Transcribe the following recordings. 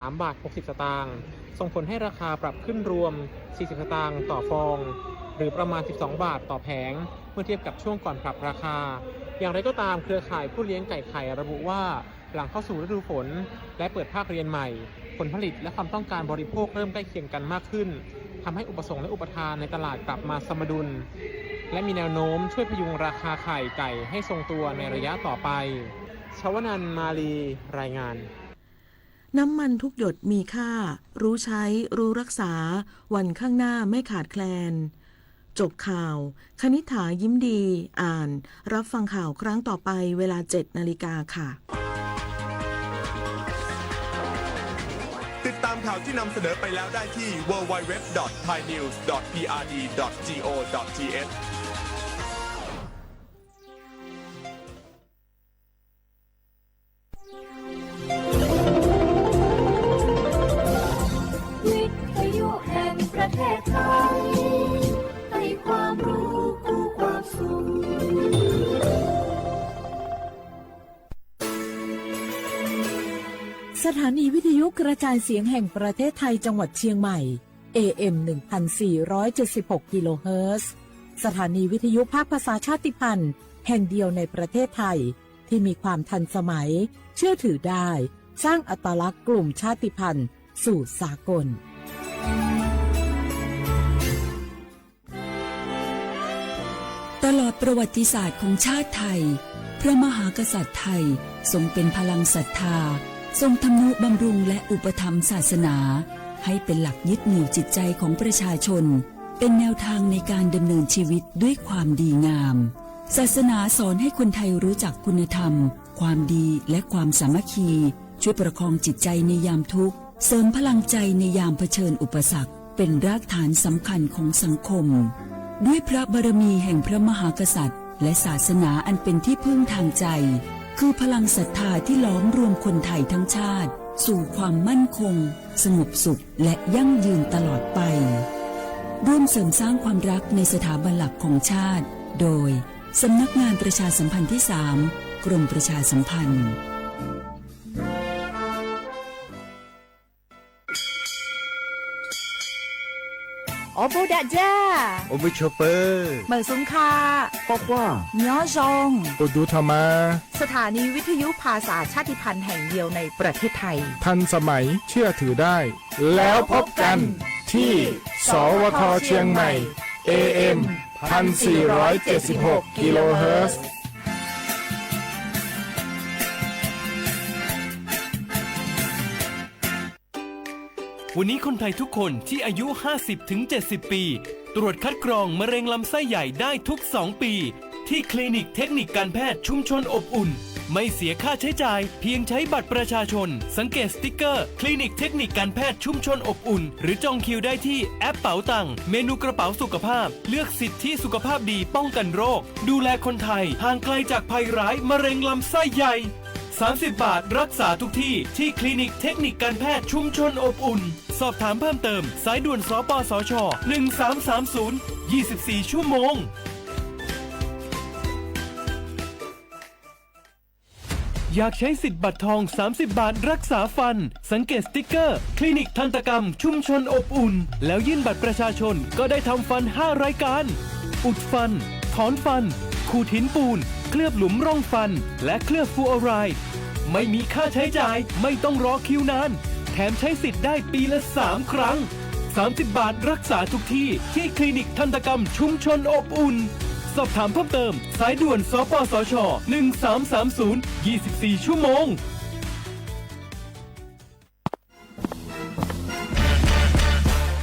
3 บาท 60 สตางค์ส่งผลให้ราคาปรับขึ้นรวม 40 สตางค์ต่อฟอง หรือประมาณ 12 บาทต่อแผงเมื่อเทียบกับช่วงก่อนปรับราคา อย่างไรก็ตามเครือข่ายผู้เลี้ยงไก่ไข่ระบุว่าหลังเข้าสู่ฤดูฝนและเปิดภาคเรียนใหม่ผลผลิตและความต้องการบริโภคเริ่มใกล้เคียงกันมากขึ้นทำให้อุปสงค์และอุปทานในตลาดกลับมาสมดุลและมีแนวโน้มช่วยพยุงราคาไข่ไก่ให้ทรงตัวในระยะต่อไปชวนันท์มาลีรายงานน้ำมันทุกหยดมีค่ารู้ใช้รู้รักษาวันข้างหน้าไม่ขาดแคลนจบข่าวคณิษฐายิ้มดีอ่านรับฟังข่าวครั้งต่อไปเวลา 7 นาฬิกาค่ะติดตามข่าวที่นำเสนอไปแล้วได้ที่ www.thainews.prd.go.thวิทยุแห่งประเทศไทยให้ความรู้คู่ความสุขสถานีวิทยุกระจายเสียงแห่งประเทศไทยจังหวัดเชียงใหม่ AM 1476 กิโลเฮิรตซ์สถานีวิทยุภาคภาษาชาติพันธุ์แห่งเดียวในประเทศไทยที่มีความทันสมัยเชื่อถือได้สร้างอัตลักษณ์กลุ่มชาติพันธุ์สู่สากลตลอดประวัติศาสตร์ของชาติไทยพระมหากษัตริย์ไทยทรงเป็นพลังศรัทธาทรงทำนุบำรุงและอุปถัมภ์ศาสนาให้เป็นหลักยึดเหนี่ยวจิตใจของประชาชนเป็นแนวทางในการดำเนินชีวิตด้วยความดีงามศาสนาสอนให้คนไทยรู้จักคุณธรรมความดีและความสามัคคีช่วยประคองจิตใจในยามทุกข์เสริมพลังใจในยามเผชิญอุปสรรคเป็นรากฐานสำคัญของสังคมด้วยพระบารมีแห่งพระมหากษัตริย์และศาสนาอันเป็นที่พึ่งทางใจคือพลังศรัทธาที่ล้อมรวมคนไทยทั้งชาติสู่ความมั่นคงสงบสุขและยั่งยืนตลอดไปร่วมเสริมสร้างความรักในสถาบันหลักของชาติโดยสำนักงานประชาสัมพันธ์ที่ 3 กรมประชาสัมพันธ์โอบูดาจ้าโอมิชเปอร์เหมือนซุ้มคาปอกว่าย้อจงอุดูธรรมาสถานีวิทยุภาษาชาติพันธุ์แห่งเดียวในประเทศไทยทันสมัยเชื่อถือได้แล้วพบกันที่สวทเชียงใหม่ AM 1476 กิโลเฮิรตซ์วันนี้คนไทยทุกคนที่อายุ 50-70 ปี ตรวจคัดกรองมะเร็งลำไส้ใหญ่ได้ทุก 2 ปี ที่คลินิกเทคนิคการแพทย์ชุมชนอบอุ่นไม่เสียค่าใช้จ่ายเพียงใช้บัตรประชาชนสังเกตสติ๊กเกอร์คลินิกเทคนิคการแพทย์ชุมชนอบอุ่นหรือจองคิวได้ที่แอปเป๋าตังค์เมนูกระเป๋าสุขภาพเลือกสิทธิสุขภาพดีป้องกันโรคดูแลคนไทยห่างไกลจากภัยร้ายมะเร็งลำไส้ใหญ่30 บาทรักษาทุกที่ที่คลินิกเทคนิคการแพทย์ชุมชนอบอุ่นสอบถามเพิ่มเติมสายด่วนสปสช1330 24 ชั่วโมงอยากใช้สิทธิ์บัตรทอง 30 บาทรักษาฟันสังเกตสติ๊กเกอร์คลินิกทันตกรรมชุมชนอบอุ่นแล้วยื่นบัตรประชาชนก็ได้ทำฟัน 5 รายการอุดฟันถอนฟันขูดหินปูนเคลือบหลุมร่องฟันและเคลือบฟลูออไรด์ไม่มีค่าใช้จ่ายไม่ต้องรอคิวนานแถมใช้สิทธิ์ได้ปีละ 3 ครั้ง30 บาทรักษาทุกที่ที่คลินิกทันตกรรมชุมชนอบอุ่นสอบถามเพิ่มเติมสายด่วนสปสช1330 24 ชั่วโมง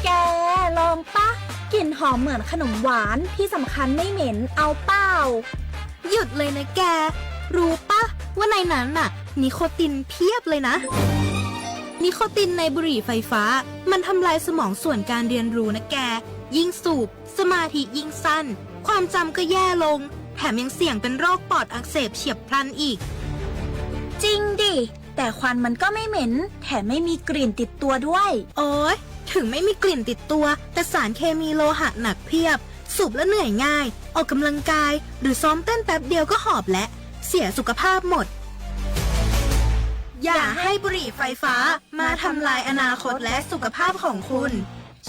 แกลองปะกลิ่นหอมเหมือนขนมหวานที่สำคัญไม่เหม็นเอาเปล่าหยุดเลยนะแกรู้ปะว่าในนั้นน่ะนิโคตินเพียบเลยนะนิโคตินในบุหรี่ไฟฟ้ามันทำลายสมองส่วนการเรียนรู้นะแกยิ่งสูบสมาธิยิ่งสั้นความจำก็แย่ลงแถมยังเสี่ยงเป็นโรคปอดอักเสบเฉียบพลันอีกจริงดิแต่ควันมันก็ไม่เหม็นแถมไม่มีกลิ่นติดตัวด้วยโอ๊ยถึงไม่มีกลิ่นติดตัวแต่สารเคมีโลหะหนักเพียบสูบแล้วเหนื่อยง่ายออกกำลังกายหรือซ้อมเต้นแป๊บเดียวก็หอบและเสียสุขภาพหมด อย่าให้บุหรี่ไฟฟ้ามาทำลายอนาคตและสุขภาพของคุณ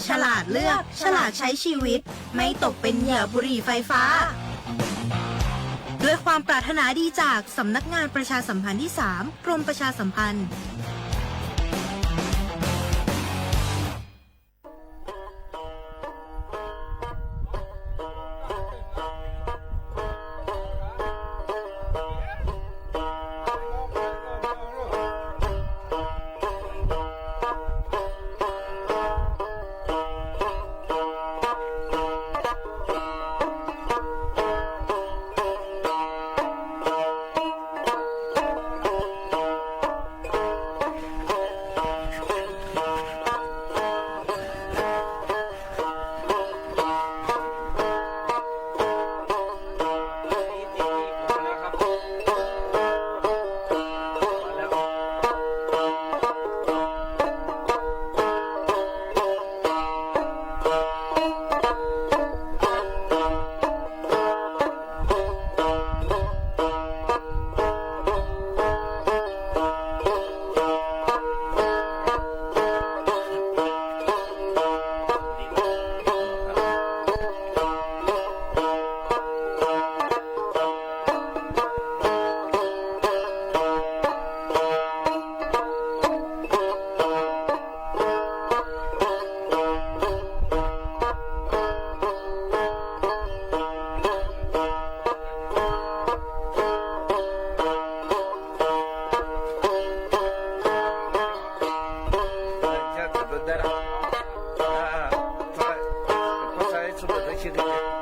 ฉลาดเลือก ฉลาดใช้ชีวิต ไม่ตกเป็นเหยื่อบุหรี่ไฟฟ้า ด้วยความปรารถนาดีจากสำนักงานประชาสัมพันธ์ที่ 3 กรมประชาสัมพันธ์ Bismillah.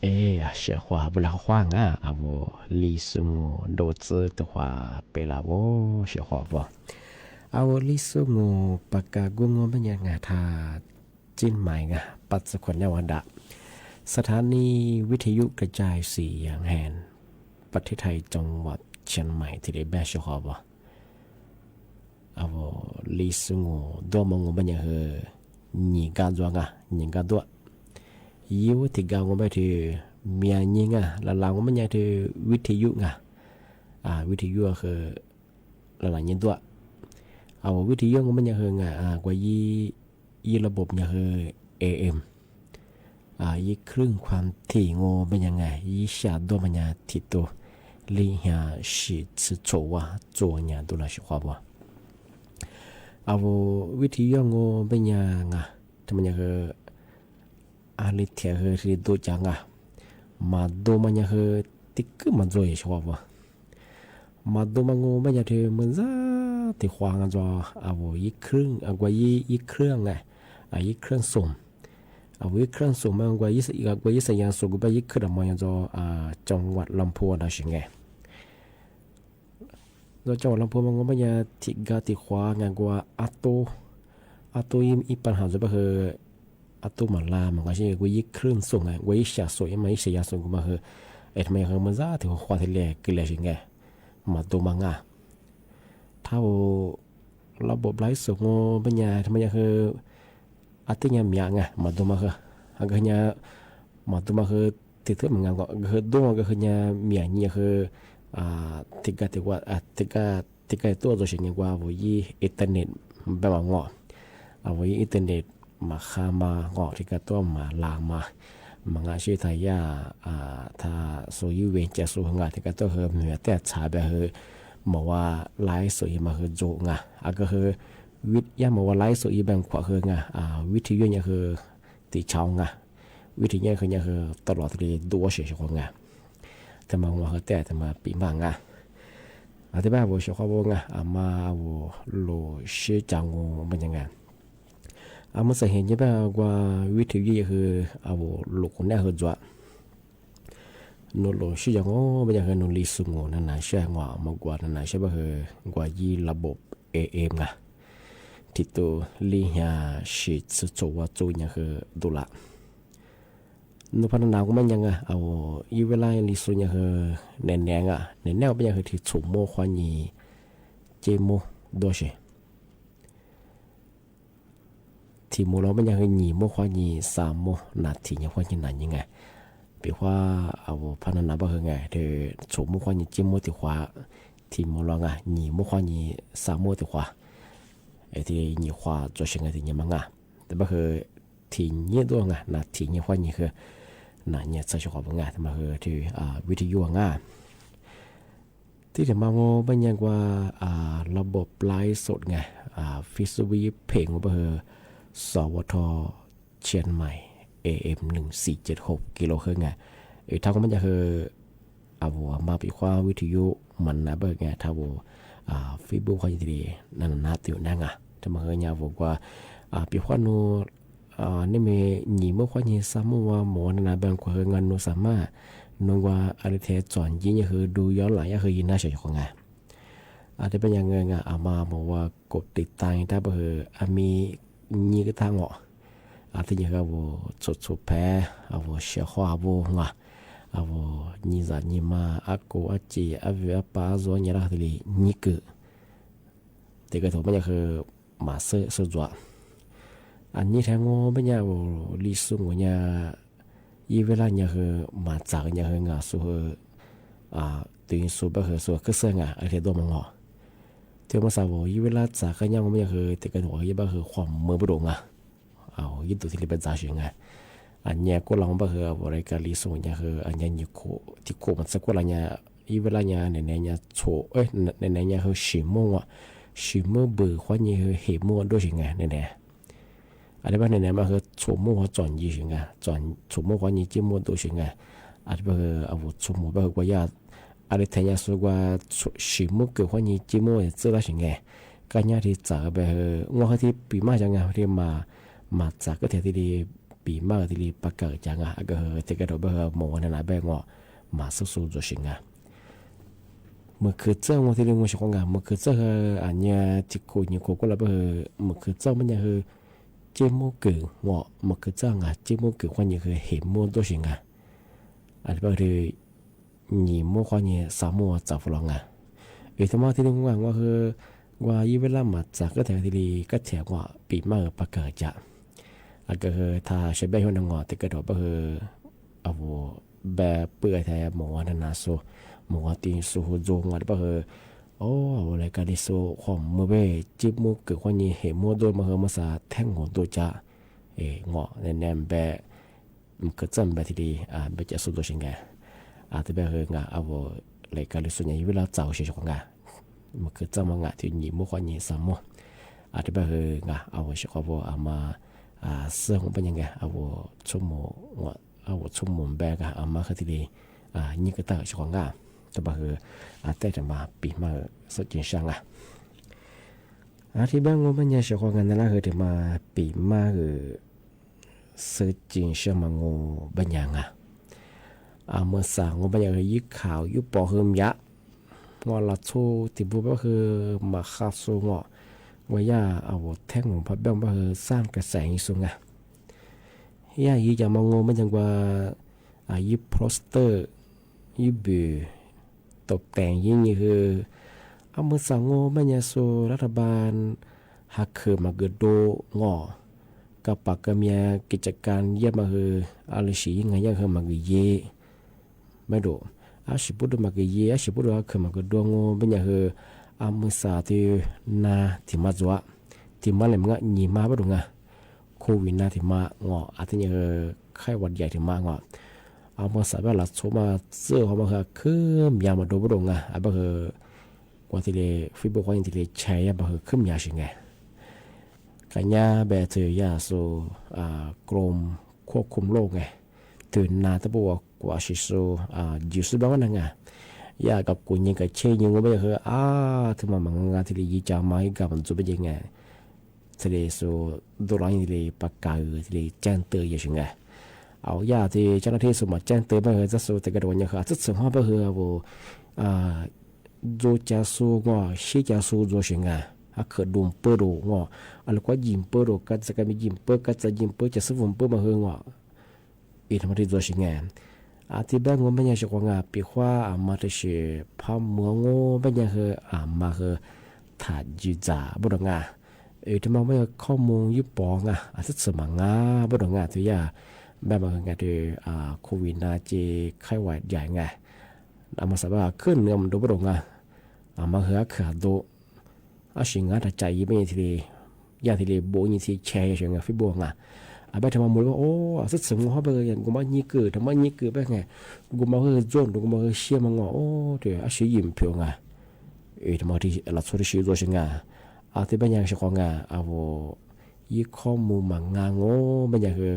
学话不了话啊，啊我历史我投资的话被了我学话不，啊我历史我ปากกากู我เป็นยังไงท่าจิ้นใหม่ไงปัจจุบันเนี่ยวันดะสถานีวิทยุกระจายเสียงแห่งประเทศไทยจังหวัดเชียงใหม่ที่ได้แบ่งชื่อว่าอ่าวลิสงตัวมงบันยังเหนิกาดวงนิกาตัวยูที่กางบันที่เมียนิงละลางบันยังที่วิทยุวิทยุคือละลางยินตัวเอาวิทยุบันยังเหกว่ายีระบบยังเห AM ยี่ครึ่งความถี่งบันยังไงยี่ชาตัวบันยังที่ตัวลิฮะสิชิโจวะโจเนี่ยตัวละชื่อว่าบ่เอาวิธีย่องโง่เป็นยังทำไมยังคืออะไรเที่ยวคือที่ดูจังมาดูมันยังคือติ๊กมันจ่อยชัวร์วะมาดูมันโง่เป็นยังที่มันจะที่ขวางจ่อเอายี่ครึ่งกว่ายี่เครื่องยี่เครื่องส่งเอายี่เครื่องส่งมันกว่ายี่สัญญาณส่งก็ไปยี่เครื่องมันยังจ่อจังหวัดลำพูนนะใช่ไงเราจังหวัดลำพูนมันก็ไม่ยาที่กาติขวางานกว่าอัตโตอีปัญหาจะเป็นคืออัตโตมันลามันก็ใช่กว่ายี่ครึ่งส่งกว่ายี่ชาส่งยังไม่ยี่ชายาส่งก็มาคือทำไมคือมันจะที่ขวาที่เล็กกี่เล็กยังไงมาตัวมังถ้าระบบไลฟ์ส่งเป็นยาทำไมคืออัตยังมีไงมาตัวมาคือagaknyaมาตัวมาคือติดเถื่อนมันก็คือดวงก็คือยามีนี่คือtiga itu atau sini gua awi internet bawa ngok awi internet makama ngok tiga tu ma lama mengasih saya ta soyu wenja so nga tiga tu he me te cha ba he ma wa lai so yi ma he jo nga aga he wit ya ma wa lai so yi bang kwa he ngaวิทยุเนี่ยคือติชาวngaวิทยุคือเนี่ยคือตลอดเลยดูว่าเสียชงngaแต่มาว่าเขาแต่มาปีบางที่บ้านผมชอบเขาบอกมาโลเชื่อจังมันยังไงมันจะเห็นใช่ไหมว่าวิธีนี้คือโลคนนี้คือจ้ะโนโลเชื่อจังมันยังคือโนลิสุงนั่นน่ะเชื่อว่ามากกว่านั่นน่ะใช่ไหมคือกว่ายี่ระบบ AM ที่ตัวลิฮาชิสุโจวะโจเนี่ยคือดูละนุพันนาก็มันยังอีเวลาลิสุเนี่ยคือแน่นเป็นยังคือที่ฉุมโมควานีเจโมโดเชที่โมเราเป็นยังคือหนีโมควานีสามโมนาทีเนี่ยควานีนั่นยังไงเปียว่าพันนาบ่คือไงเธอฉุมโมควานีเจโมติขวาที่โมเราหนีโมควานีสามโมติขวาที่หนีขวาตัวเชงที่เนี่ยมั้งแต่บ่คือที่เนี่ยตัวนาทีเนี่ยควานีคือนั่นเนี่ยใช้ชื่อของงานมาคือที่วิทยุที่เดี๋ยวมาโมบัญญัติว่าระบบไลฟ์สดไงฟิสวีเพลงว่าคือสวทเชียงใหม่ AM 1476กิโลเฮิรตซ์ไงถ้าก็มันจะคือมาปีความวิทยุมันนะเบิกไงถ้าฟีบูความยินดีนั่นน่าตื่นนั่งถ้ามาคือเนี่ยบอกว่าปีความนู้นี่มีหนีเมื่อควานี้ซ้ำว่าหมอนาบางกว่าเงินโนสามารถนงว่าอะไรเทจอนยิ่งคือดูย้อนหลังคือยินน่าเฉยของไงอาจจะเป็นยังไงมาบอกว่ากดติดตามถ้าเบอร์มีนี่ก็ทางอาจจะยังว่าสุดแพ้เสียข้อบัวนี่จะนี่มากูจีเวียป้าส่วนนี้ละทีนี่คือแต่ก็ถูกมันยังคือมาเสือสุดจ้ะอันนี้แทงโง่ไม่ยากลิสุงเนี่ยยี่เวลาเนี่ยคือมาจากเนี่ยคืองาสู้ตื่นสู้ไปคือสู้ก็เสื่องอะไรตัวมังเที่ยวมาสาวยี่เวลาจากกันเนี่ยไม่คือแต่กันหัวยี่บ้าคือความเมื่อประดงยี่ตัวที่เรียนจ่าเสียงอันเนี่ยก็ลองบ้าคือบริการลิสุงเนี่ยคืออันเนี่ยยิ่งโคที่โคมันสักวันเนี่ยยี่เวลาเนี่ยเนี่ยโชเนี่ยคือชิมโม่เบื่อความเนี่ยคือเหตุโม่ด้วยสิ่งเนี่ยอันนี้ว่าเนี่ยมันคือชั่วโมงจอนยี่สิงจอนชั่วโมงวันนี้จิ้มโมตัวสิงอันนี้ว่าชั่วโมงแบบว่าอันนี้แทนยาสุกว่าสิโมเกิดวันนี้จิ้มโมเจอแล้วสิงการยาที่จากแบบงอที่ปีมาจังที่มาจากก็เที่ยวที่ดีป ปีมาที่ลีปากเกิดจังอ่ะก็ที่กระโดดเบอร์หมอนั่นน่ะแบงอ่ะมาสู้ๆตัวชิงอ่ะเมื่อคืนเจ้าวันที่เรื่องมันชงงานเมื่อคืนเจ้าอันเนี้ยที่คุยเนี่ยคุยก็แล้วเบอร์เมื่อคืนเจ้ามันยังเจ้าโมเกิดงอเมื่อคืนเจ้าอ่ะเจ้าโมเกิดความยังเห็นโมตัวชิงอ่ะอันนี้เบอร์หนีโมความยังสามโมจับฟลองอ่ะทำไมที่เรื่องว่าว่ายี่เวลามาจากก็แถวที่ลีก็แถวว่าปีมาปากเกิดจะก็ถ้าใช้ใบหัวหนังที่กระโดดเบอร์เอาแบบเปื่อยแทนหมอนานาโซหมอตีสูจงอะไรเบอร์โอ้อะไรกันดิโซของเมื่อเบจิบมุกเกิดความยี่เห็นมัวโดนมามาสาแท่งหัวตัวจะงอแน่นแบบมันก็จำแบบที่ดีแบบจะสู้ตัวชิงไงที่แบบงาเอาอะไรกันดิส่วนใหญ่เวลาเจ้าเฉยๆงามันคือจำมางาที่ยี่มุกความยี่สามโมที่แบบงาเอาเฉยๆว่ามาเสื้อของเป็นยังไงเอาชั่วโมงว่าเอาชั่วโมงแบกเอามาคือที่ดีนี่ก็ตั้งช่วงงาแต่บ่แต่จะมาปีมาสุดจริงช่างที่บ้านผมเป็นยังช่วงงานนั่นแหละคือที่มาปีมาคือสุดจริงช่างมางูเป็นยังเมื่อสั่งงูเป็นยังยึดข่าวยึดปอหืมยะงอละชูที่บุบก็คือมาคาสูงว่าย่าเอาแท่งของพับแบงค์มาสร้างกระแสอีสุงย่ายี่จะมองงูมันยังว่ายิบโปสเตอร์ยิบตกแต่งยิ่งคือเอามือสั่งงูมันยังโซรัฐบาลหักเขือมาเกิดโดงอกับปากกระเมียกิจการเยี่ยมมาคืออะไรสิยังไงยังคือมาเกยไม่ดูอาชิบุดมาเกยอาชิบุดว่าคือมาเกิดโดงูมันยังคือมือสาที่นาที่มาจัวที่มาเลยมึงหนีมาบ่ดูโควิดนาที่มางออาจจะยังไข้หวัดใหญ่ที่มางอมือสาแบบหลักโซมาเสื้อเขามาคือยามาดูบ่ดูบ่คือกว่าที่เลยฟิบกว่าที่เลยใช้บ่คือขึ้นยาสิไงกันยาแบบเธอยาโซกรมควบคุมโรคไงตื่นนาตะบัวกว่าชิโซยูสุบ้างนั่นยากับกูยังกับเชยยังก็ไม่เคยถึงมามังที่เลยจะมาให้กับมันจะเป็นยังไงที่เลยสูดูแลที่เลยปากกาที่เลยแจ้งเตือนอย่างไงเอายาที่เจ้าหน้าที่สมัครแจ้งเตือนไปเหรอจะสูแต่กระโดดยังค่ะจะส่งห้องไปเหรอว่าดูจะสูงชี้จะสูดูยังไงเกิดดุมเปิดดูอะไรก็ยิมเปิดดูก็จะมียิมเปิดก็จะยิมเปิดจะสมบูรณ์เปิดมาเหรอทำไมที่ดูยังไงที่บ้านผมเป็นยังไงงปีขว่ามาที่เชื่อพามัวงูเป็นยังไงมาคือถ่ายจีจ่าบุรุษที่มาเป็นข้อมูลยุบปองที่สมังบุรุษที่ยาแบบมาที่โควิด-19ไข้หวัดใหญ่มาสบายขึ้นเนื้อมันดูบุรุษมาคือขาดดูสิ่งที่ใจไม่ยังที่ยาที่เลยโบยังที่แชร์อย่างฟิบบัวไปทำมาหมดว่าโอ้สุดสมองเขาไปอย่างกูมายี่เกิดทำไมยี่เกิดไปไงกูมาคือโจนกูมาคือเชี่ยมังโอ้เดี๋ยวอาชีพยิ้มเพียงทำไมที่เราสุดชีวิตตัวชิงที่เป็นอย่างเช่นของยี่ข้อมูลมังโง่เป็นอย่างคือ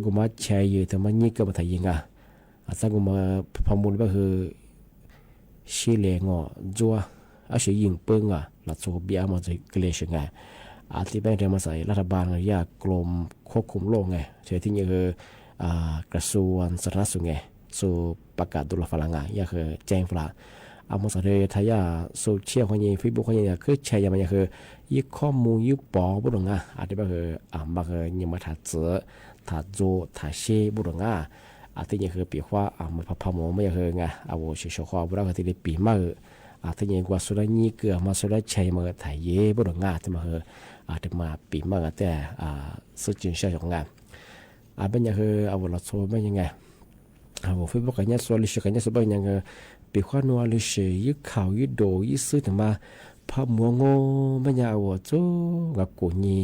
กูมาแชร์อยู่ทำไมยี่เกิดมาถ่ายยิงสักกูมาพอมูลไปคือเชี่ยเลี้ยงจัวอาชีพยิ้มเปิงเราสุขเบียมาจะเกลียชิงที่เป็นเรื่องมาใส่รัฐบาลยากกรมควบคุมโรคเชื่อที่นี่คือกระทรวงสาธารณสุขสู่ประกาศดุลฝรั่งยาคือแจ้งฝรั่งมาใส่เลยทายาโซเชียลคนนี้เฟซบุ๊กคนนี้คือแชร์ยังไงคือยี่ข้อมูลยี่ปอบุรุษที่เป็นคือมาคือยังมาถ่ายเจอถ่ายโจถ่ายเช่บุรุษที่นี่คือปีว่ามาพับพมไม่คือเชื่อข้อบุรุษที่ได้ปีมาที่นี่กว่าสุดนี้เกือมาสุดใช้มาถ่ายเย่บุรุษที่มาคือที่มาปีมากแต่สุดจริงใช่ของเป็นยังคือเราโซ่เป็นยังไงฟิบกันเนี่ยโซ่ลิชกันเนี่ยโซ่เป็นยังไงปีขวานัวลิชยึดข่าวยึดโดยึดซื้อถึงมาพามัวโง่เป็นยังจูกับกูนี่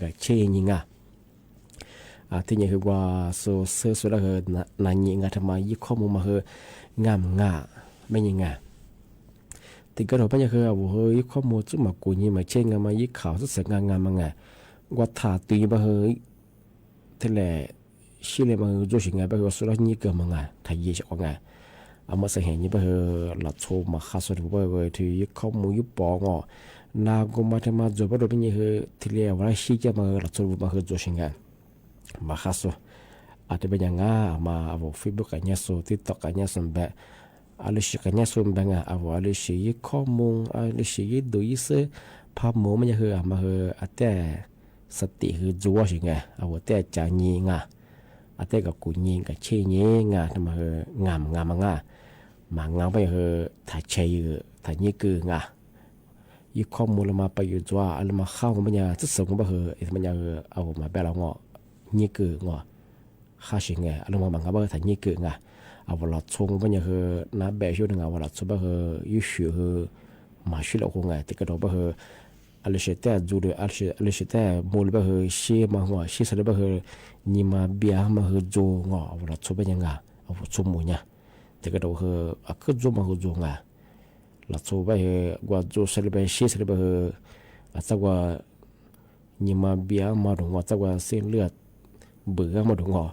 กับเชยยิงที่นี่คือว่าโซ่เสื้อสุดคือนันยิงทำไมยึดข้อมูลมาคืองามไม่ยังไงที่ก็เราเป็นยังคือเฮ้ยข้อมูลจุดมากูนี่มาเช่นมายี่ข่าวสุดเสียงมาไงว่าถ่าตีมาเฮ้ยที่แหละชิเลมาโจชิงไงไปว่าสุดนี้เกิดมาไงถ่ายยี่ชอบไงมาใส่เห็นยี่ไปเฮ้ยหลัดโชว์มาข้าสุดไปเฮ้ยที่ยี่ข้อมูลยี่ปองนากูมาทำมาจบไปโดยเป็นยังคือที่แหละว่าชิจะมาหลัดโชว์มาเฮ้ยโจชิงไง มาคัสอาจจะเป็นอย่างง่ามาเอาเฟซบุ๊กกันเนี่ยสูทิกต็อกกันเนี่ยส่วนแบบอะไรสิกันเนี่ยส่วนแบบเอาอะไรสิข้อมูลอะไรสิดูยิ่งเสือภาพมูมันจะคือมาคืออาจจะสติคือจัวสิไงเอาแต่จานีง่ะอาจจะกับกุญิงกับเชยง่ะทำมาคืองามงามง่ะมางามไปคือถ่ายเชยถ่ายยี่กือง่ะยี่ข้อมูลมาไปอยู่จัวอะไรมาเข้ามันจะจะส่งมาคือมันจะเอามาแบบเราเงาะยี่กือเงาะข้าสิไงอะไรมาบางก็ถ่ายยี่กือง่ะเอาว่าเราชงมันจะคือน้าแบบช่วยดึงเอาว่าเราชอบคือยิ่งชื่อคือมาช่วยเราคงไงแต่ก็เราแบบคืออะไรเสร็จแต่จูดอะไรเสร็จแต่มูลแบบคือเชี่ยมาหัวเชี่ยเสร็จแบบคือนี่มาเบียมาคือจูงอเอาเราชอบเป็นยังไงเอาชมมูเนี่ยแต่ก็เราคือคือจูมาคือจูงไงเราชอบแบบคือกว่าจูเสร็จแบบเชี่ยเสร็จแบบคือสักว่านี่มาเบียมาถึงว่าสักว่าเส้นเลือดเบื่อมาถึงว่า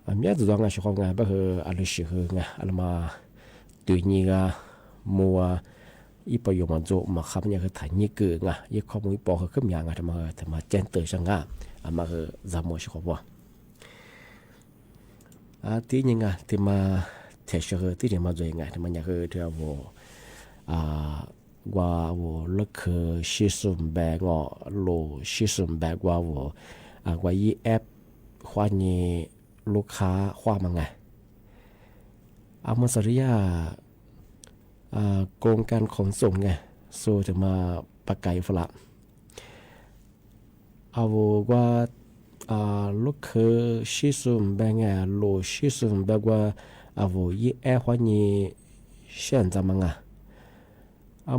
อันนี้ตัวงานเฉพาะงานแบบคืออะไรสิคือไงอะไรมาตัวนี้ก็มัวอีประโยชน์มันโจมาครับเนี่ยคือถ่ายนี่คือไงยี่ข้อมูลปอคือขึ้นอย่างไงทำมาเจนเตอร์ช่างงามาคือจำหมดสิครับว่าที่ยังไงที่มาเทชคือที่เรียนมาโดยไงที่มันยังคือที่ว่าลึกคือชิสุมแบกว่าโลชิสุมแบกว่ายี่แอปควานี่ลูกค้าความมันไงมาสริยาโครงการขนส่งไงโซจะมาปะไก่ฝรั่งเอาว่าลูกคือชิสุมแบงไงโลชิสุมแบกว่ายี่แอควานี่เช่นจำมันไง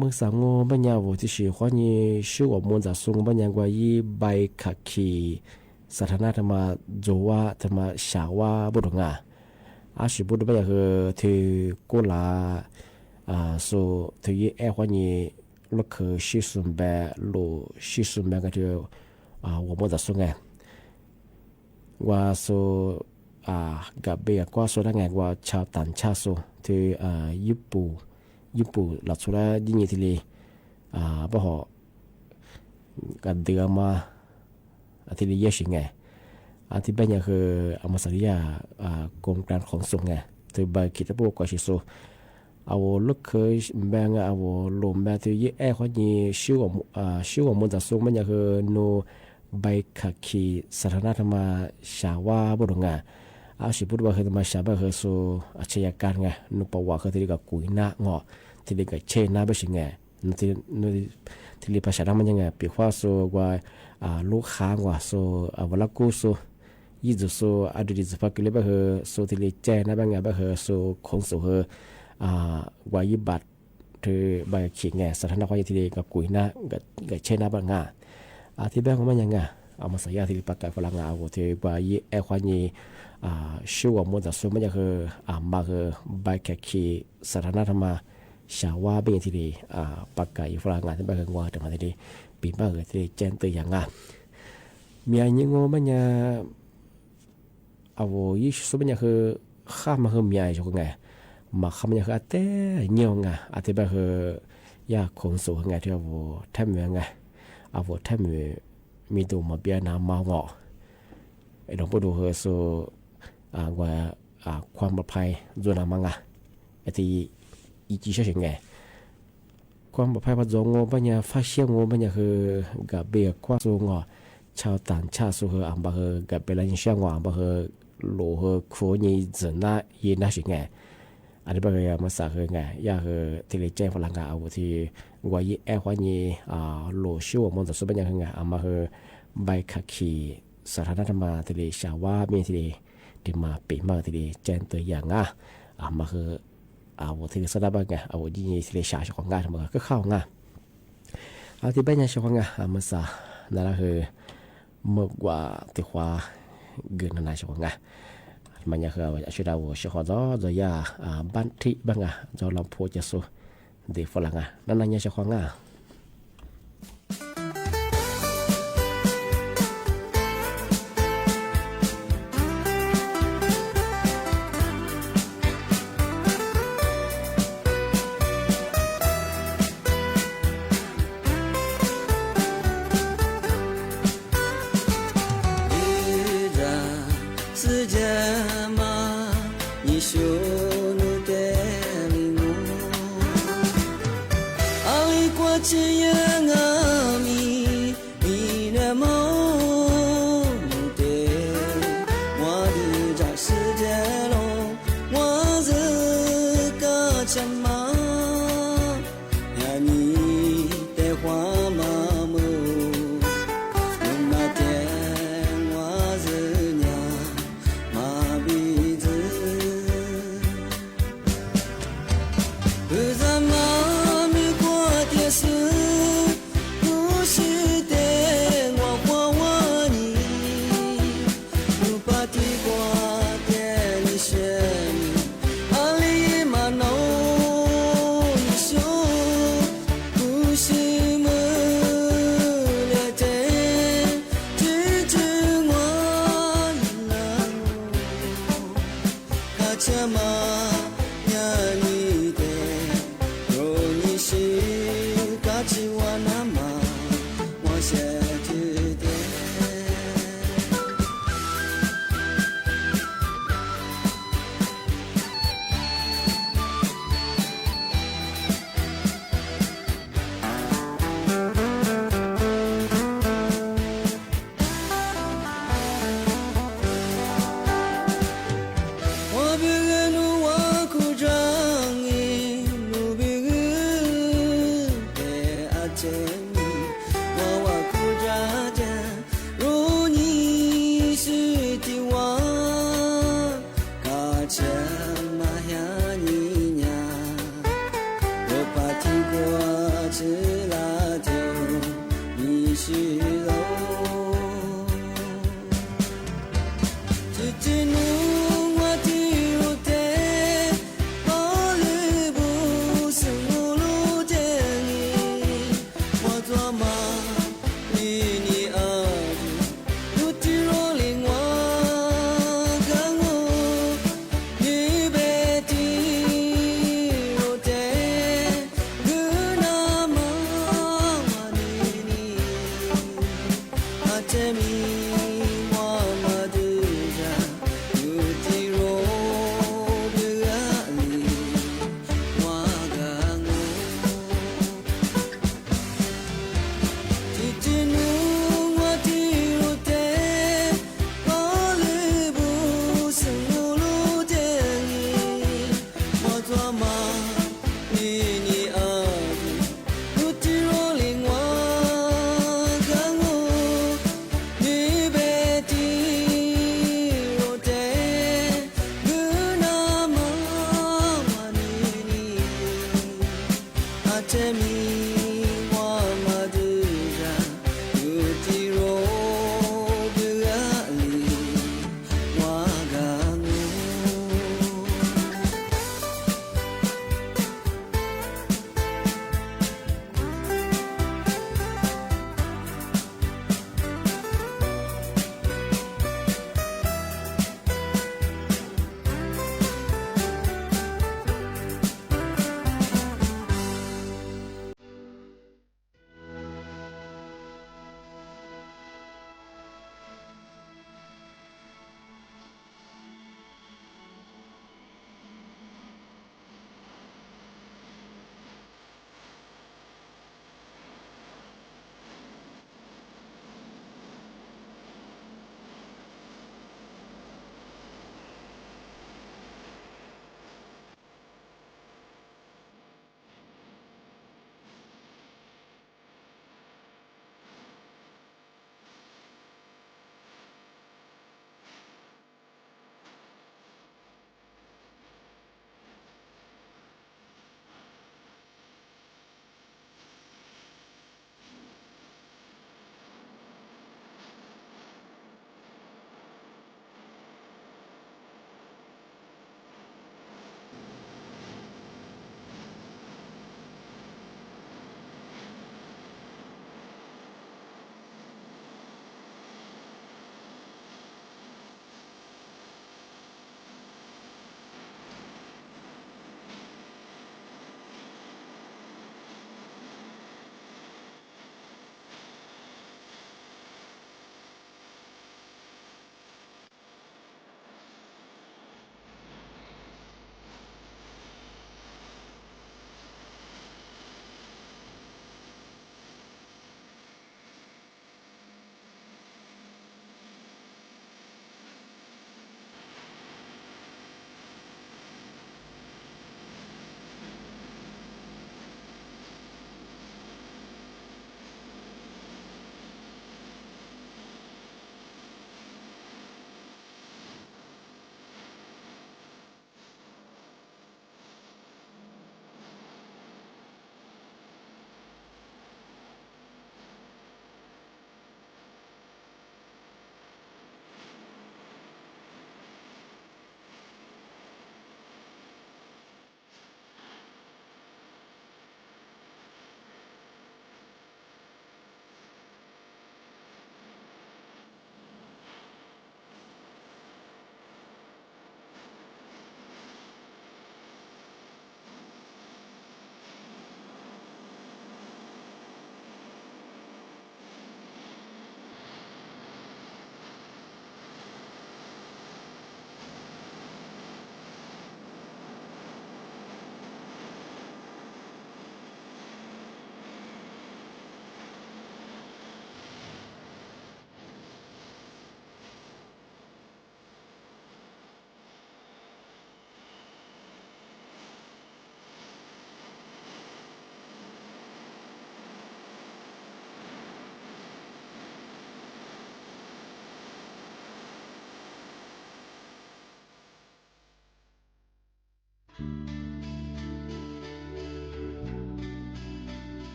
มือสังโง่บัญญัติที่ชื่อควานี่ชื่อว่ามันจะส่งบัญญัติว่ายี่ใบขับขี่สถานะธรรมะโจวะธรรมะชาวะบุตรงาสิบุตรแบบคือที่กุลาso ที่แอร์ควานี่ลูกคือชิสุมแบบโลชิสุมแบบก็ที่我们จะส่งไงว่า so กับเบียก็ส่งได้ไงว่าชาวต่างชาติที่ญี่ปุ่นหลักสุดยิ่งที่เลยบ่หอกันเดือมาที่เรียกสิไงที่เป็นอย่างคือมาสริยากรมการขนส่งไงที่ใบคิดว่าก็ชิโซเอาลูกเคยแบ่งเอาลมแบบที่แอร์เขานี่ชื่อว่ามันจะส่งมันอย่างคือโนใบขับขี่สถานะธรรมชาวะบุรุษไงสิพูดว่าคือธรรมชาวะคือโซอาชญากรไงนุปว่าคือที่กับกุยหน้าเงาะที่กับเชนหน้าไปสิไงที่ภาษามันยังไงปีว่าโซว่าลูกค้าว่าโซเวลากู้โซยี่จุโซอดีตสภาพกิเลสแบบโซที่เลี้ยแจ้นะแบบไงแบบโซของโซว่ายี่บัตรที่ใบขีดไงสถานะความที่เลี้ยกับกุยหน้ากับเชนหน้าแบบไงที่แบบของมันยังไงมาใส่ยาที่ปากกาฝรั่งเอาที่ว่ายี่แอร์ความยี่ชื่อว่ามันจะโซมันจะคือมาคือใบขีดสถานะธรรมชาวะเป็นที่ดีปากกาฝรั่งที่แบบคือว่าแต่มาที่ดีปีบ้าที่เจนตัวอย่างมีอะไรงี้งมันเนี่ยเอายี่สุดมันเนี่ยคือข้ามมาคือมีอะไรชกไงมาข้ามมันเนี่ยคือแต่เงี้ยไงที่แบบคือยากขนส่งไงที่เอาแทบไงเอาแทบมีตัวมาเบียน้ำมาเงาะไอ้หลวงปู่ดูคือส่ว่าความปลอดภัยส่วนน้ำมังที่อีจีเช่นไงความปลอดภัยพอจงงปัญญาฟ้าเชี่ยงงปัญญาคือกับเบียกว่าสูงชาวต่างชาติสูงอันบ่คือกับเป็นอะไรเชี่ยงอันบ่คือโลคือคู่นี้จะน่ายินน่าสิไงอันนี้บ่คือมาสักคือไงยาคือที่เลยแจ้งฝรั่งเอาที่ว่ายี่แอร์ว่านี่โลชื่อว่ามันจะสุดปัญญาคือไงอันบ่คือใบขับขี่สถานะธรรมะที่เลยชาวว่ามีที่เลยที่มาปีมาที่เลยแจ้งตัวอย่างอันบ่คือที่สถาบันไงยี่ที่เลยชาชของงานทำมาก็เข้างที่เป็นยังชของงานมาซะนั่นคือเมื่อกว่าที่ว่าเกินนานชของงานมันยังคือว่าช่วยเราช่วยขอจะยาบ้านที่บ้างจะลำพูจะสู้เด็กฝรั่งนั่นยังชของงาน 依然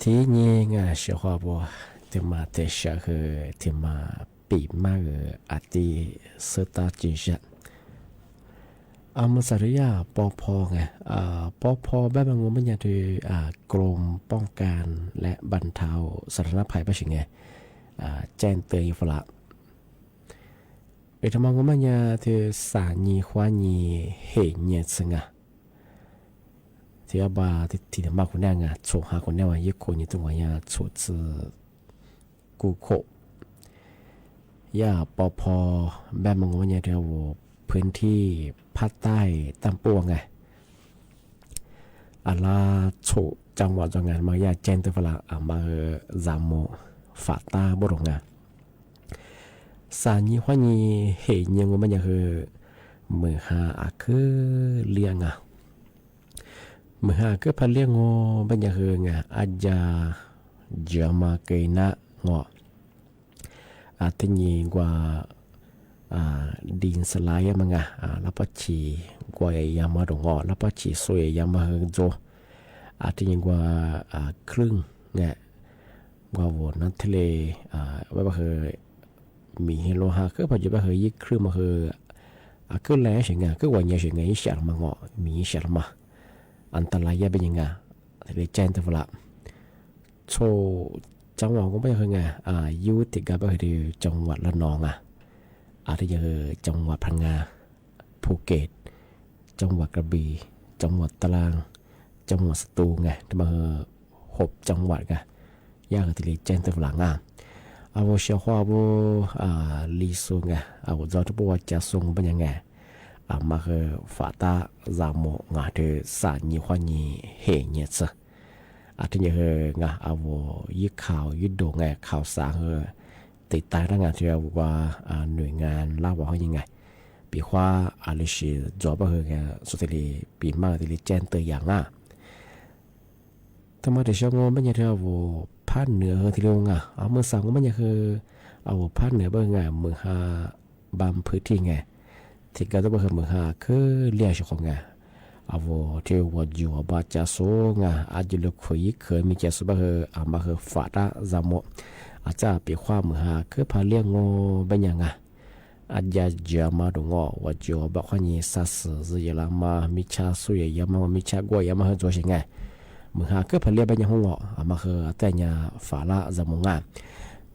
thế nhé ngà sẽ hòa bộ thì mà thế sẽ thì mà bị mà thì sơ ta chỉ dẫnมันสริยาปอพอไงปอพอแบบงงมันยังคือกรมป้องกันและบรรเทาสาธารณภัยป่ะสิไงแจ้งเตือนฝรั่งทำไมมันยังคือสาญีควาญีเหตุเนี่ยสิงะที่ ที่ว่าที่เดี๋ยวมาคนแน่ไงโฉหาคนแน่ว่ายี่คนยี่ตัวว่ายาโฉจือกูโคย่าปอพอแบบมังวันเนี่ยเดียวพื้นที่ภาคใต้ตำปวงไงอาลาโฉจังหวัดจังงานมาย่าแจ้งตัวฝรั่งมาจามโมฝาตาบรงงานสานีว่านี่เห็นยังว่ามันจะคือมือหาคือเลี้ยงอ่ะมือหาคือพันเลี้ยงงอมันจะคือไงอาจจะเยอะมาเกินนะงออาจจะยิ่งกว่าดินสลายมั้งอ่ะแล้วปัจจีกว่ายามาดงอแล้วปัจจีสวยยามาเฮงโจอาจจะยิ่งกว่าครึ่งไงกว่าวนนั้นทะเลว่าคือมีเฮโลฮาคือปัจจุบันคือยิ่งครึ่งมาคือคือแล้วเฉยไงคือวันนี้เฉยไงยิ่งเสียมาเงาะมีเสียมาอันตรายเป็นยังไงเลยแจ้งตัวละโชจังหวัดก็ไม่ใช่ไงยูติกับก็คือจังหวัดละนองอาจจะคือจังหวัดพังงาภูเก็ตจังหวัดกระบี่จังหวัดตรังจังหวัดสตูลไงที่มา6จังหวัดไงยากที่เลยแจ้งตัวหลังเอาเชื่อว่าลีซูไงเอาจะทุบว่าจะส่งเป็นยังไงมาคือฝาตาจามโมงาเธอสารยี่ห้อนี้เห็นเนี่ยซะอาจจะยังไงเอายึดข่าวยึดโด่งไงข่าวสารติดตามงานที่เราว่าหน่วยงานเล่าว่ายังไงปีว่าอะไรสิจอบไงสุดท้ายปีมากที่แจ้งตัวอย่างทำไมเดี๋ยวช่วงมันยังเท่าภาคเหนือที่เรื่องเอาเมื่อสั่งมันยังคือเอาภาคเหนือบ้างไงเมืองฮาบางพื้นที่ไงที่ก็ต้องเป็นเมืองฮาคือเลี้ยงช่วงไงเอาที่ว่าอยู่บ้านจะสูงอาจจะลูกคุยเคยมีจะสุบเอามาคือฝาดาจามอาจจะปีความเมืองฮาคือพาเลี้ยงงเป็นยังไงอาจจะเจอมาดูงว่าอยู่บ้านคนนี้สัตว์จะยังมามีชาสุยยังมามีชากล้วยยังมา做些ไงมือหาก็ผลิตเป็นยังห้องมาคือแต่เนี่ยฝาละจมูก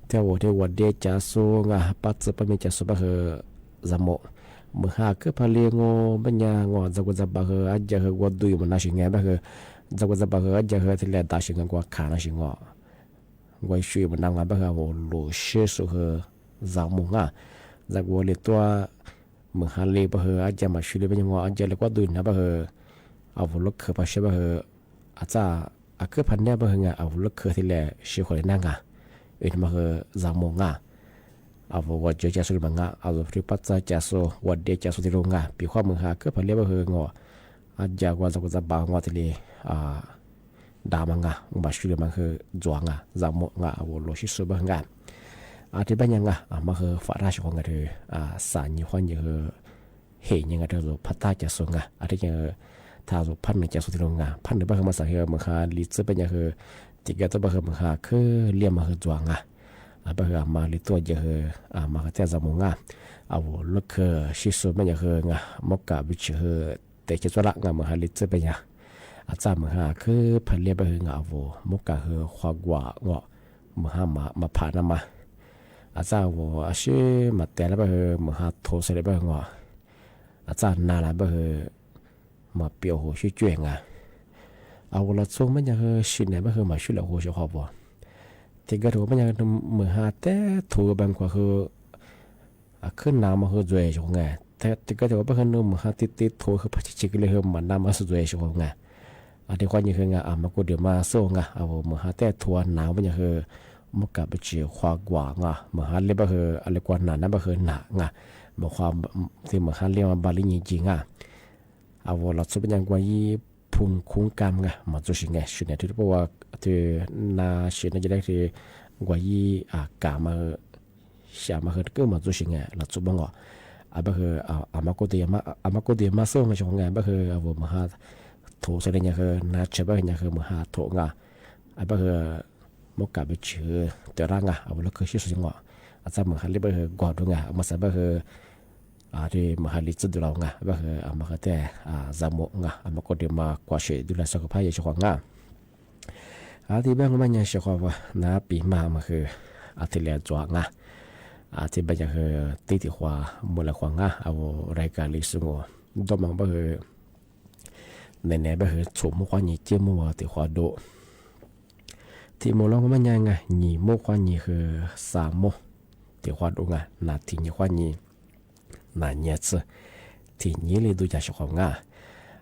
แต่ว่าเดจะสูงปัจจุบันมีจะสูงคือจมูกมือหาก็ผลิตงอเป็นยังจะกุจะบคืออาจจะคือว่าดูมันน่าชิงไงแบบคือจะกุจะบคืออาจจะคือที่เลี้ยงตาชิงกว่าขาน่าชิงว่าช่วยมันนั่งแบบคือว่าลูเชื่อสุคือจมูกจะว่าเลยตัวมือหาเลยแบบคืออาจจะมาช่วยเป็นยังอาจจะเลยว่าดูนะแบบคือเอาลูกคือไปช่วยแบบคืออาจจะคือพันเนี่ยบางอย่างเอาลูกเคยที่แหล่เชื่อคนนั่งมาคือจามงเอาว่าเจอจะสุดบางเอาที่ปัจจัยจะสู้ว่าเดียจะสุดที่โรงปีความมือหาคือพันเนี่ยบางอย่างอาจจะว่าจะบางว่าที่ดามังบาช่วยมันคือจวงจามงเอาโลชิสุบางอาที่บางอย่างมาคือฝาราชของกันคือสารยี่ห้อนี้คือเห็นยังไงเธอพัฒนาจะสูงอาที่ยังถ้าสุพันหนึ่งจะสุดที่โรงงานพันหนึ่งบางคนมาสั่งเหมือนกันลิตรเป็นอย่างคือติดกันตัวบางคนเหมือนกันคือเลี้ยงมาคือจวงบางคนมาลิตรตัวอย่างคือมาคือแต่จมูกเอาลูกคือชิสุเป็นอย่างคืมกกะบิชคือแต่จะตัวละเหมือนกันลิตรเป็นอย่างอาจารย์เหมือนกันคือพันเลี้ยงบางคนเอามกกะคือความกว่าเหมือนกันมาผ่านมาอาจารย์ว่าอาชีพมาแต่ละบางคนเหมือนกันโทรเสร็จบางคนอาจารย์นาละบางคนมาเปียวหัวช่วยจ่วยเอาละส่งมันยังชินเนี่ยมันคือมาช่วยเราหัวช่วยขอบที่ก็ถือมันยังมือหาแต่ถูกบางกว่าคือขึ้นน้ำมาคือจ่วยช่วงไงแต่ที่ก็ถือว่าเป็นมือหาติดถูกคือพัชชิกเลยคือมันน้ำมาจ่วยช่วงไงที่ความยังคือมากูเดี๋ยวมาส่งเอามือหาแต่ทัวร์น้ำมันยังคือมันกับไปเจียวความกว่ามือหาเรียกว่าคืออะไรกว่าหนานั่นก็คือหนามือความที่มือหาเรียกว่าบาลีจริงเอาเราสุดเป็นอย่างกว่ายี่พุ่งคุ้งกำมาจุดสิ่งไงสิ่งนี้ที่บอกว่าที่น่าสิ่งนี้จะได้ที่กว่ายี่กามาเสียมาคือก็มาจุดสิ่งไงเราสุดบ้างแบบคือมาโกเดียมาส่งมาช่วงไงแบบคือเอามาหาโถเสร็จเนี่ยคือน่าเชื่อแบบนี้คือมาหาโถแบบคือมกกะไปเชื่อแต่ร่างเอาเราคือชื่อสิ่งอาจจะมาหาเรื่องแบบคือกอดด้วยมาใส่แบบคือที่มหาลิจุดเราแบบคือมาแต่จามงมาก็เดี๋ยวมากว่าเฉยดูแลสุขภาพอย่างเฉพาะที่บ้านมันยังเฉพาะว่าน้าปีมาคือที่เลี้ยงจวงที่บ้านยังคือติดหัวมูลควางเอารายการลิสุงดมังแบบคือ ไหนๆไปเหอะฉุมความหนีเจ้ามัวติความโดที่โมลองก็มันยังไงหนีโมความหนีคือ3โมติความโดไงนาทีนี้ความหนีนาเนียซทีนี้เลยดูจากความง่าย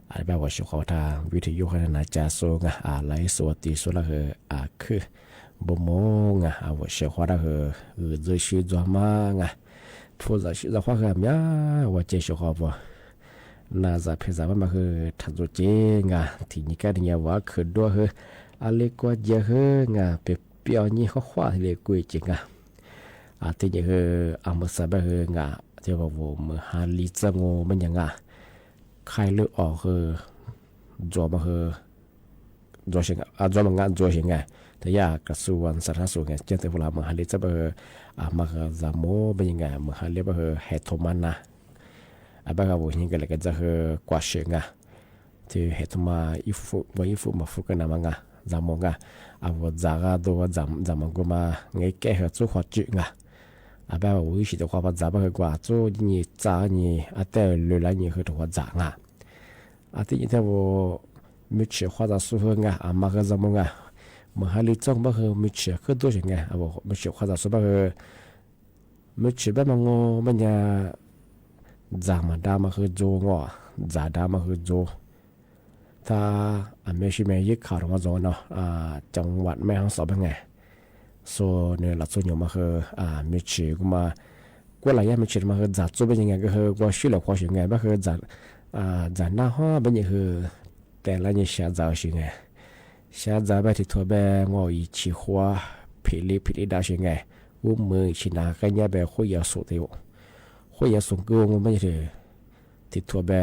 อะไรแบบว่าความทางวิทยุขนาดจะส่งอะไรสวัสดีสุดละเหอคือบ่มงว่าความละเหจะชื่อจอมาผู้จะชื่อจะความแบบนี้ว่าเจ้าความว่าน่าจะเพื่อจะมาคือทันจุเจงทีนี้ก็เนี่ยว่าคือด้วยเหอะไรก็เยอะเปียวนี่เขาว่าเลยกุยจริงทีนี้อามาสบายที่ว่าผมหาลิจังมันยังใครเลือกออกจอมาจอเชิงจอมันจอเชิงแต่ยากระทรวงสาธารณสุขเจ้าตัวเรามาหาลิจะมาจามเป็นยังมาหาลิเฮทมันนะบางวันยังก็เลยก็จะกว่าเชิงที่เฮทมาอีฟุมาฟุกันนะมังจามงว่าจากตัวจามก็มาไงแก่จุขวดจุบางวันวิธีตัวความจามกว่าจุนี่จ้านี่แต่เรื่องนี้คือตัวจางที่นี่ถ้าว่าไม่เชื่อความสุขมาก็จามงมาหาลิจังบ้างไม่เชื่อคือตัวยังว่าไม่เชื่อความสุขบ้างไม่เชื่อบ้างมันยังจามาดามาคือโจงจาดามาคือโจถ้าไม่ใช่ไม่ยึดข่าวมาโจเนาะจังหวัดแม่ฮ่องสอนเป็นไงส่วนเนี่ยหลักส่วนใหญ่มาคือไม่เชื่อกูมากูหลายอย่างไม่เชื่อมาคือจาโจเป็นยังไงก็คือกูชื่อหลักความเชื่อไงบ้างคือจาหน้าห้องเป็นยังคือแต่ละเนี่ยเชื่อจาเชื่อไงเชื่อจาไปที่ทั่วแบบงออีชีหัวผิดดาวเชื่อไงอุ้มมือชินากันเนี่ยแบบคุยยาสุดเดียวคุยยาส่งกูไม่ใช่ที่ทั่วแบบ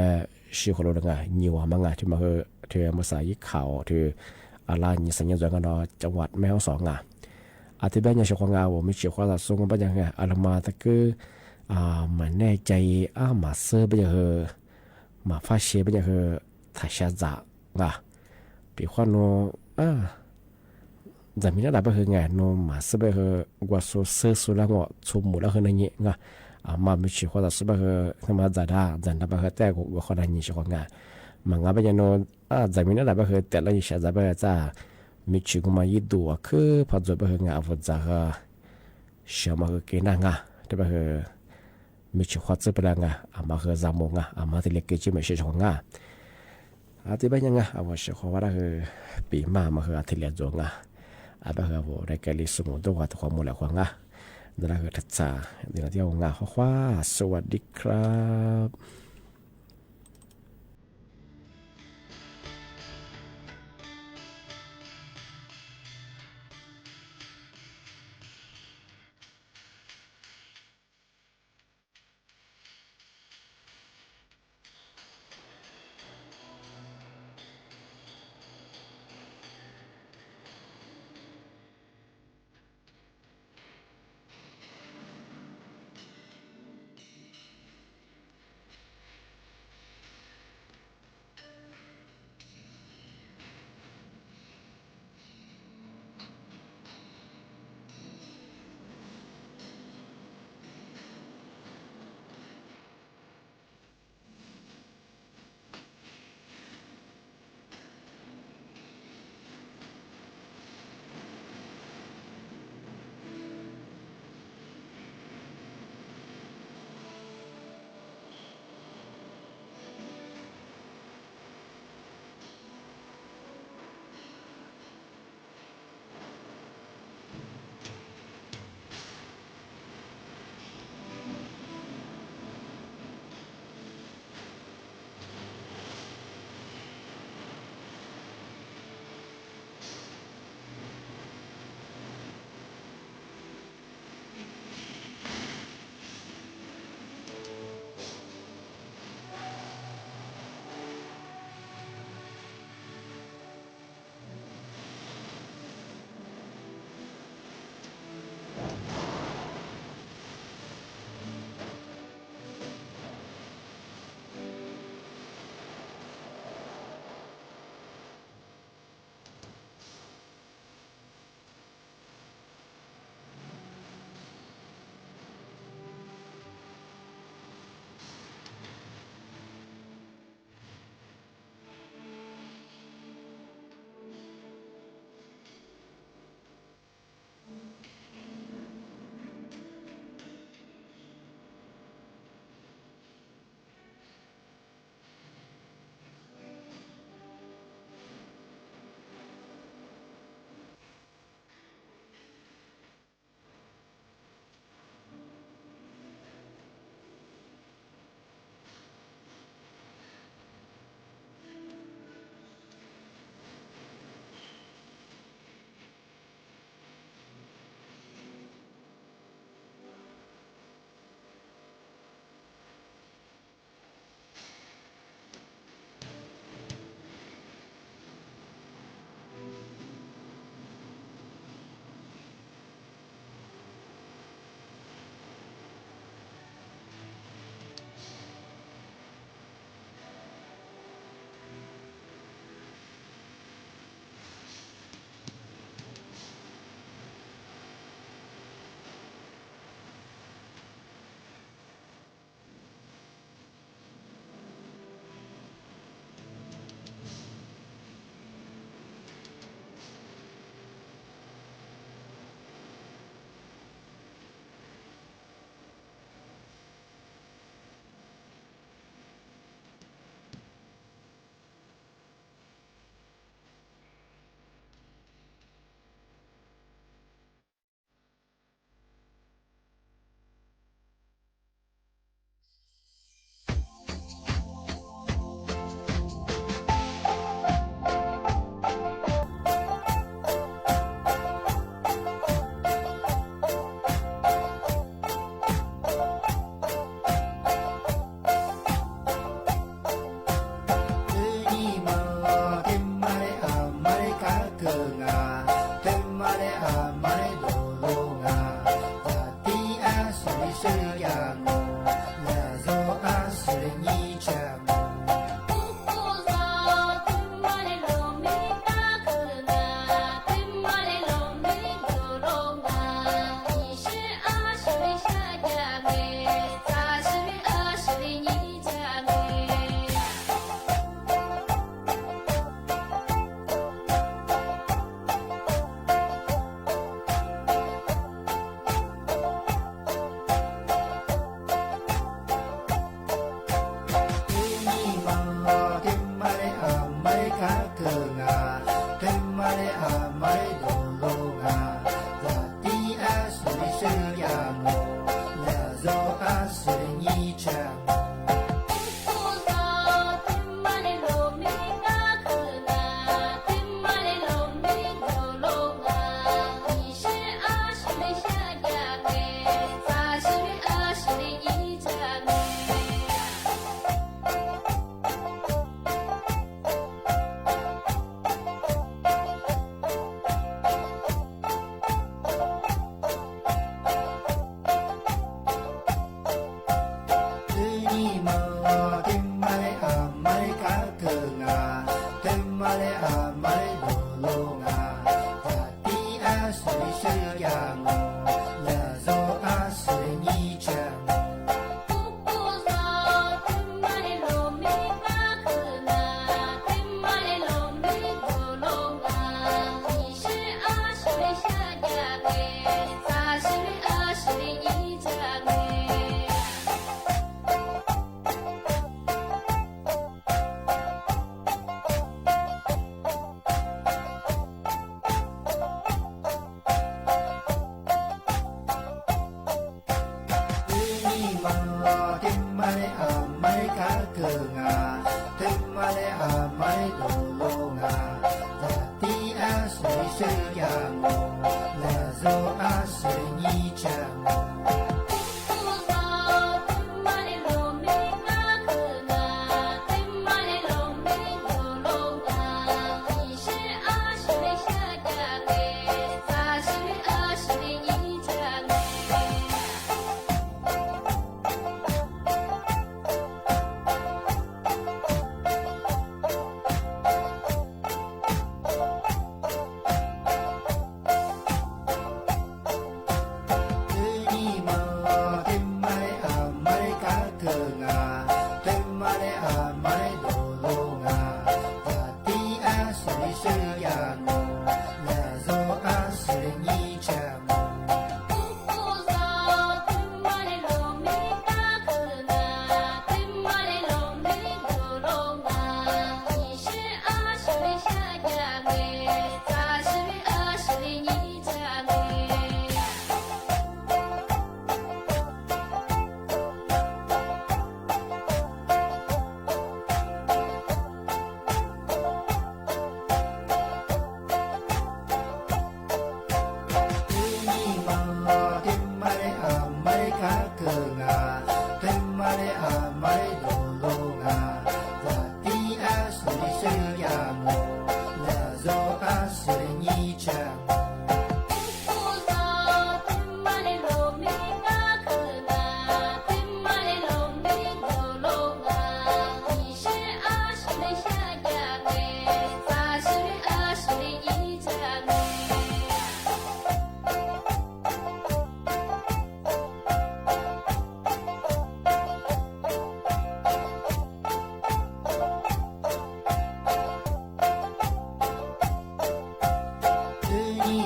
ชื่อของเราไงnhiềuมั้งที่มาคือที่มาใส่ข่าวที่อะไรนี่สัญญาณกันเนาะจังหวัดแม่ฮ่องสอนที่บ้านยังชื่อของเราไม่ชื่อของเราส่งกันไปยังไงมาแต่คือมันแน่ใจมาเสือไปยังมาฟ้าเชียไปยังถ่ายชาจากปีขวัญโนจะมีอะไรบ้างไงโนมาเสือไปกว่าสุดแล้วก็ชุ่มหมดแล้วนั่นนี่มาไม่ชื่อของเราเสือไปทำมาจัดไปแต่ก็คนนั้นนี่ชื่อของมันไปยังโนจะมีอะไรบ้างแต่ละอย่างจะไปจ้ามีชื่อก็มายิดูคือพอจะไปว่าจะเชื่อมาเกินแต่ไปมีชื่อความจะไปแล้วมาจามงมาที่เล็กจิไม่ใช่ของที่บ้านยังว่าเชื่อของว่าปีมาที่เลี้ยงจงไปว่าได้แก่ลิสมุนตัวว่าความมูลของนั่นแหละทัศน์เดี๋ยวที่เอาข้าสวัสดีครับ你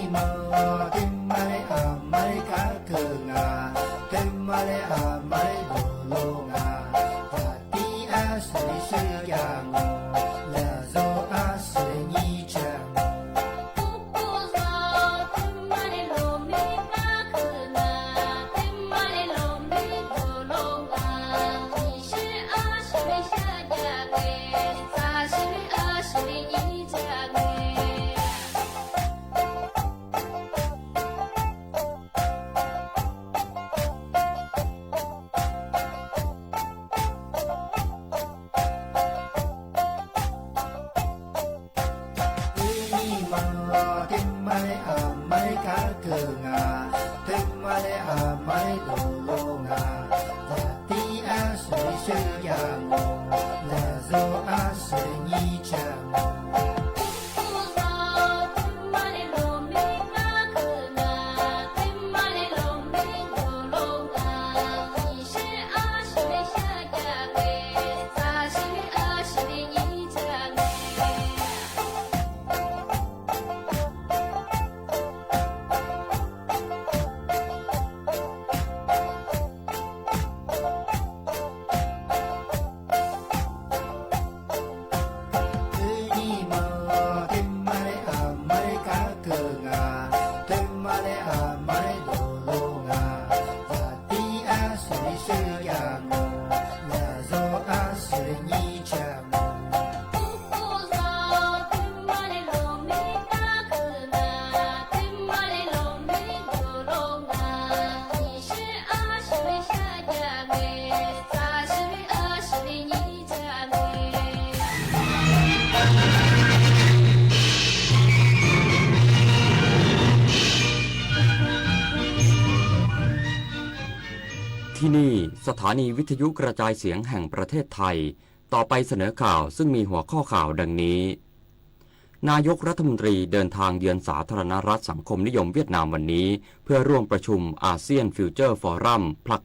ที่นี่สถานีวิทยุกระจายเสียงแห่งประเทศไทยต่อไปเสนอข่าวซึ่งมีหัวข้อข่าวดังนี้นายกรัฐมนตรีเดินทางเยือนสาธารณรัฐสังคมนิยมเวียดนามวันนี้เพื่อร่วมประชุมอาเซียนฟิวเจอร์ฟอรัมผลัก